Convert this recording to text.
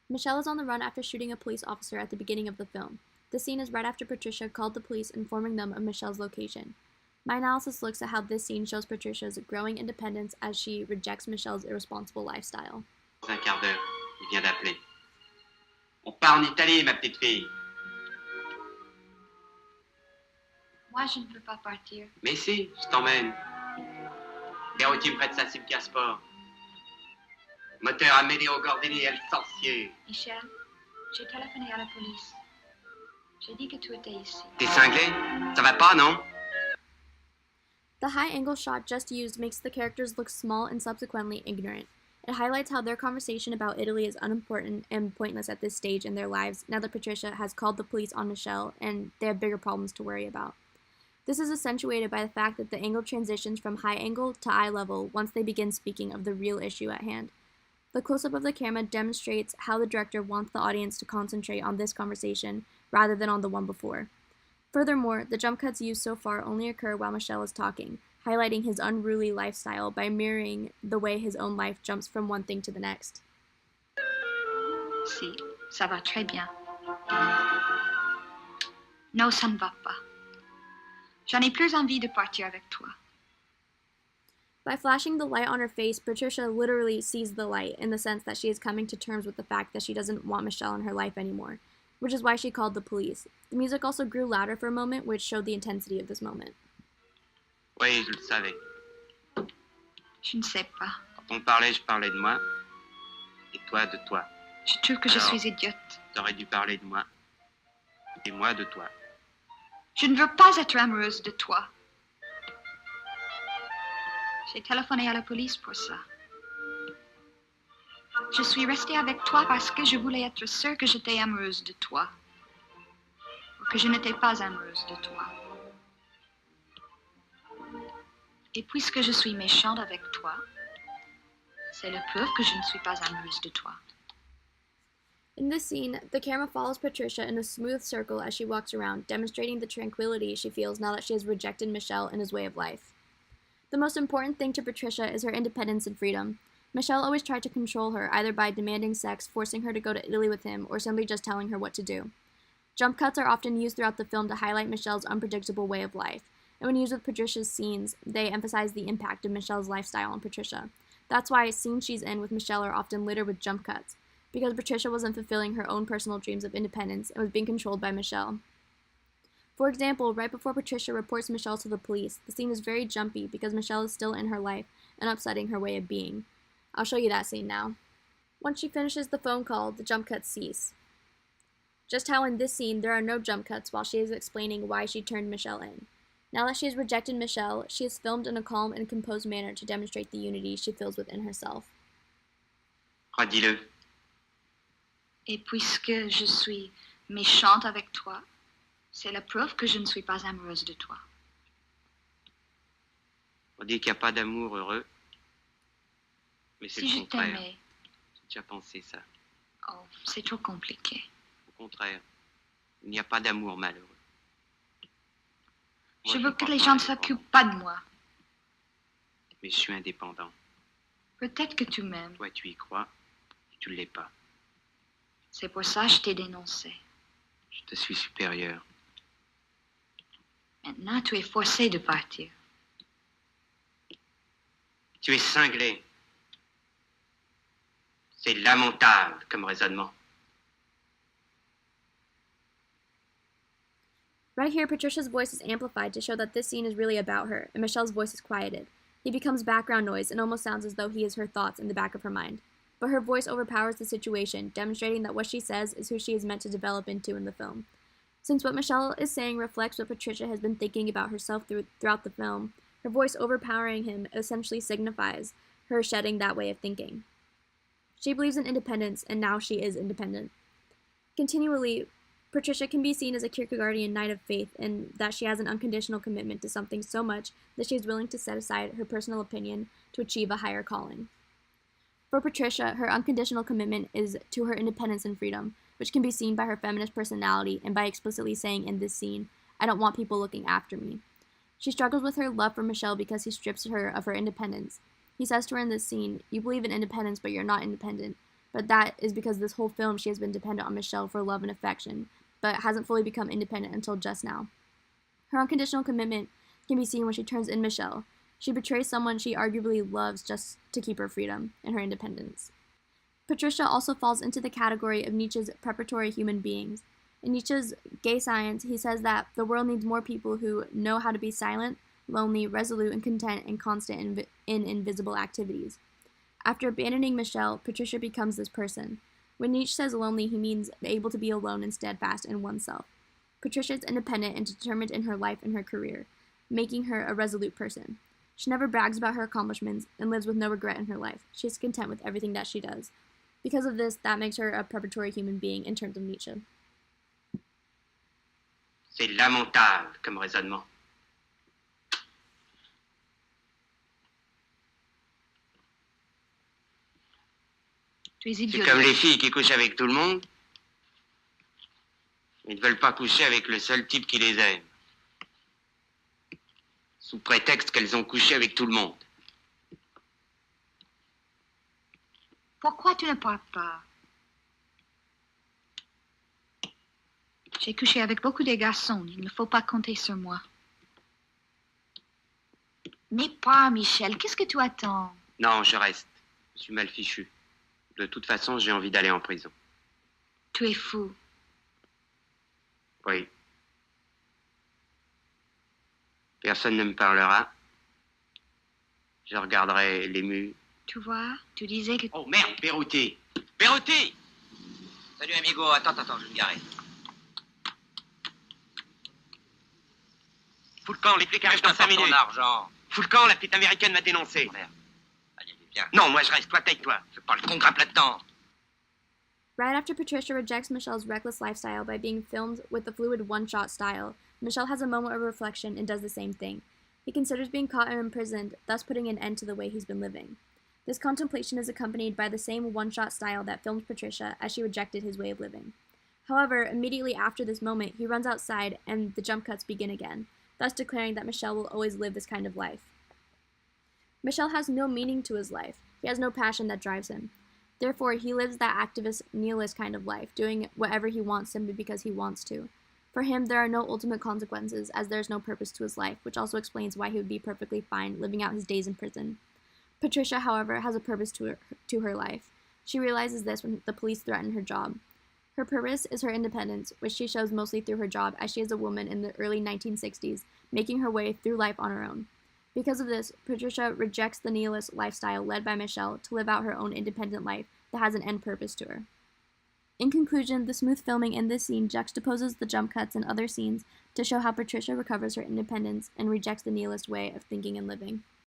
Michelle is on the run after shooting a police officer at the beginning of the film. The scene is right after Patricia called the police, informing them of Michelle's location. My analysis looks at how this scene shows Patricia's growing independence as she rejects Michelle's irresponsible lifestyle. Dans un quart d'heure, il vient d'appeler. On part en Italie, ma petite fille. Moi, je ne peux pas partir. Mais si, je t'emmène. Garo, tu me prêtes ça, c'est le sport. Moteur Amédéo Gordini et le sorcier. Michel, j'ai téléphoné à la police. J'ai dit que tu étais ici. T'es cinglé? Ça va pas, non? The high-angle shot just used makes the characters look small and subsequently ignorant. It highlights how their conversation about Italy is unimportant and pointless at this stage in their lives now that Patricia has called the police on Michelle and they have bigger problems to worry about. This is accentuated by the fact that the angle transitions from high angle to eye level once they begin speaking of the real issue at hand. The close-up of the camera demonstrates how the director wants the audience to concentrate on this conversation rather than on the one before. Furthermore, the jump cuts used so far only occur while Michelle is talking, highlighting his unruly lifestyle by mirroring the way his own life jumps from one thing to the next. Si, ça va très bien. Non, ça ne va pas. J'en ai plus envie de partir avec toi. By flashing the light on her face, Patricia literally sees the light in the sense that she is coming to terms with the fact that she doesn't want Michelle in her life anymore, which is why she called the police. The music also grew louder for a moment, which showed the intensity of this moment. Oui, je le savais. Je ne sais pas. Quand on parlait, je parlais de moi. Et toi, de toi. Je trouve que je Alors, suis idiote. T'aurais dû parler de moi. Et moi, de toi. Je ne veux pas être amoureuse de toi. J'ai téléphoné à la police pour ça. Je suis restée avec toi parce que je voulais être sûre que j'étais amoureuse de toi. Ou que je n'étais pas amoureuse de toi. Et puisque je suis méchante avec toi, c'est la preuve que je ne suis pas amoureuse de toi. In this scene, the camera follows Patricia in a smooth circle as she walks around, demonstrating the tranquility she feels now that she has rejected Michelle and his way of life. The most important thing to Patricia is her independence and freedom. Michelle always tried to control her, either by demanding sex, forcing her to go to Italy with him, or simply just telling her what to do. Jump cuts are often used throughout the film to highlight Michelle's unpredictable way of life, and when used with Patricia's scenes, they emphasize the impact of Michelle's lifestyle on Patricia. That's why scenes she's in with Michelle are often littered with jump cuts, because Patricia wasn't fulfilling her own personal dreams of independence and was being controlled by Michelle. For example, right before Patricia reports Michelle to the police, the scene is very jumpy because Michelle is still in her life and upsetting her way of being. I'll show you that scene now. Once she finishes the phone call, the jump cuts cease. Just how in this scene there are no jump cuts while she is explaining why she turned Michelle in. Now that she has rejected Michelle, she is filmed in a calm and composed manner to demonstrate the unity she feels within herself. Redis-le. Et puisque je suis méchante avec toi, c'est la preuve que je ne suis pas amoureuse de toi. On dit qu'il n'y a pas d'amour heureux. Mais c'est Si le je contraire. t'aimais, J'ai déjà pensé ça. oh, c'est trop compliqué. Au contraire, il n'y a pas d'amour malheureux. Moi, Je veux que crois les pas gens ne indépendant. s'occupent pas de moi. Mais je suis indépendant. Peut-être que tu m'aimes. Toi, tu y crois et tu ne l'es pas. C'est pour ça que je t'ai dénoncé. Je te suis supérieur. Maintenant, tu es forcé de partir. Tu es cinglé. C'est lamentable comme raisonnement. Right here, Patricia's voice is amplified to show that this scene is really about her, and Michelle's voice is quieted. He becomes background noise and almost sounds as though he is her thoughts in the back of her mind. But her voice overpowers the situation, demonstrating that what she says is who she is meant to develop into in the film. Since what Michelle is saying reflects what Patricia has been thinking about herself throughout the film, her voice overpowering him essentially signifies her shedding that way of thinking. She believes in independence, and now she is independent. Continually, Patricia can be seen as a Kierkegaardian knight of faith in that she has an unconditional commitment to something so much that she is willing to set aside her personal opinion to achieve a higher calling. For Patricia, her unconditional commitment is to her independence and freedom, which can be seen by her feminist personality and by explicitly saying in this scene, "I don't want people looking after me." She struggles with her love for Michelle because he strips her of her independence. He says to her in this scene, "You believe in independence, but you're not independent. but that is because this whole film she has been dependent on Michel for love and affection, but hasn't fully become independent until just now. Her unconditional commitment can be seen when she turns in Michel. She betrays someone she arguably loves just to keep her freedom and her independence. Patricia also falls into the category of Nietzsche's preparatory human beings. In Nietzsche's Gay Science, he says that the world needs more people who know how to be silent, lonely, resolute, and content and constant in invisible activities. After abandoning Michel, Patricia becomes this person. When Nietzsche says lonely, he means able to be alone and steadfast in oneself. Patricia is independent and determined in her life and her career, making her a resolute person. She never brags about her accomplishments and lives with no regret in her life. She is content with everything that she does. Because of this, that makes her a preparatory human being in terms of Nietzsche. C'est lamentable comme raisonnement. Tu es C'est idiote. comme les filles qui couchent avec tout le monde. Ils ne veulent pas coucher avec le seul type qui les aime. Sous prétexte qu'elles ont couché avec tout le monde. Pourquoi tu ne parles pas? J'ai couché avec beaucoup de garçons. Il ne faut pas compter sur moi. Mais pas, Michel. Qu'est-ce que tu attends? Non, je reste. Je suis mal fichu. De toute façon, j'ai envie d'aller en prison. Tu es fou. Oui. Personne ne me parlera. Je regarderai les murs. Tu vois, tu disais que... Oh merde, Berrouti! Berrouti! Salut amigo, attends, je vais me garer. Fous le camp, les flics arrivent dans 5 minutes. Ton argent. Fous le camp, la petite américaine m'a dénoncé. Merde. Allez, viens. Non, moi je reste, toi taille-toi. Je parle con grappe là-dedans. Right after Patricia rejects Michel's reckless lifestyle by being filmed with the fluid one-shot style, Michel has a moment of reflection and does the same thing. He considers being caught and imprisoned, thus putting an end to the way he's been living. This contemplation is accompanied by the same one-shot style that filmed Patricia as she rejected his way of living. However, immediately after this moment, he runs outside and the jump cuts begin again, thus declaring that Michel will always live this kind of life. Michel has no meaning to his life. He has no passion that drives him. Therefore, he lives that activist, nihilist kind of life, doing whatever he wants simply because he wants to. For him, there are no ultimate consequences, as there is no purpose to his life, which also explains why he would be perfectly fine living out his days in prison. Patricia, however, has a purpose to her life. She realizes this when the police threaten her job. Her purpose is her independence, which she shows mostly through her job, as she is a woman in the early 1960s, making her way through life on her own. Because of this, Patricia rejects the nihilist lifestyle led by Michel to live out her own independent life that has an end purpose to her. In conclusion, the smooth filming in this scene juxtaposes the jump cuts in other scenes to show how Patricia recovers her independence and rejects the nihilist way of thinking and living.